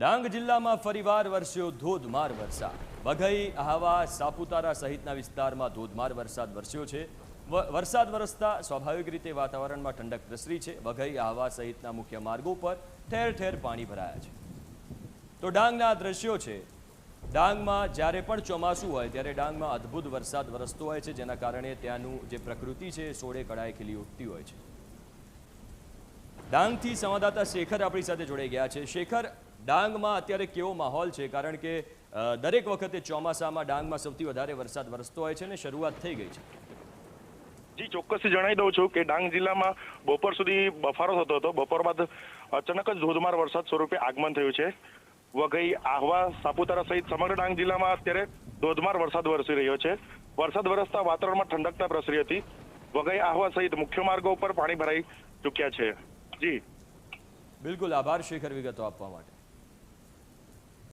ડાંગ જિલ્લામાં ફરીવાર વરસ્યો ધોધમાર વરસાદ। વઘઈ, આહવા, સાપુતારા સહિતના વિસ્તારમાં ધોધમાર વરસાદ વરસ્યો છે। વરસાદ વરસતા સ્વાભાવિક રીતે વાતાવરણમાં ઠંડક પ્રસરી છે। વઘઈ, આહવા સહિતના મુખ્ય માર્ગો પર ઠેર ઠેર પાણી ભરાયા છે। તો ડાંગના દ્રશ્યો છે। ડાંગમાં જ્યારે પણ ચોમાસું હોય ત્યારે ડાંગમાં અદ્ભુત વરસાદ વરસતો હોય છે, જેના કારણે ત્યાંનું જે પ્રકૃતિ છે એ સોળે કળાએ ખીલી ઉઠતી હોય છે। ડાંગથી સંવાદદાતા શેખર આપણી સાથે જોડાઈ ગયા છે। શેખર, ડાંગમાં અત્યારે કેવો માહોલ છે? કારણ કે દરેક વખતે ચોમાસામાં ડાંગમાં સૌથી વધારે વરસાદ વરસતો હોય છે ને શરૂઆત થઈ ગઈ છે। જી, ચોક્કસથી જણાવી દઉં છું કે ડાંગ જિલ્લામાં બપોર સુધી બફારો થતો હતો। બપોર બાદ અચાનક જ ધોધમાર વરસાદ સ્વરૂપે આગમન થયું છે। વઘઈ, આહવા, સાપુતારા સહિત સમગ્ર ડાંગ જિલ્લામાં અત્યારે ધોધમાર વરસાદ વરસી રહ્યો છે। વરસાદ વરસતા વાતાવરણમાં ઠંડકતા પ્રસરી હતી। વઘઈ, આહવા સહિત મુખ્ય માર્ગો પર પાણી ભરાઈ ચૂક્યા છે। જી બિલકુલ, આભાર શેખર વિગતો આપવા માટે।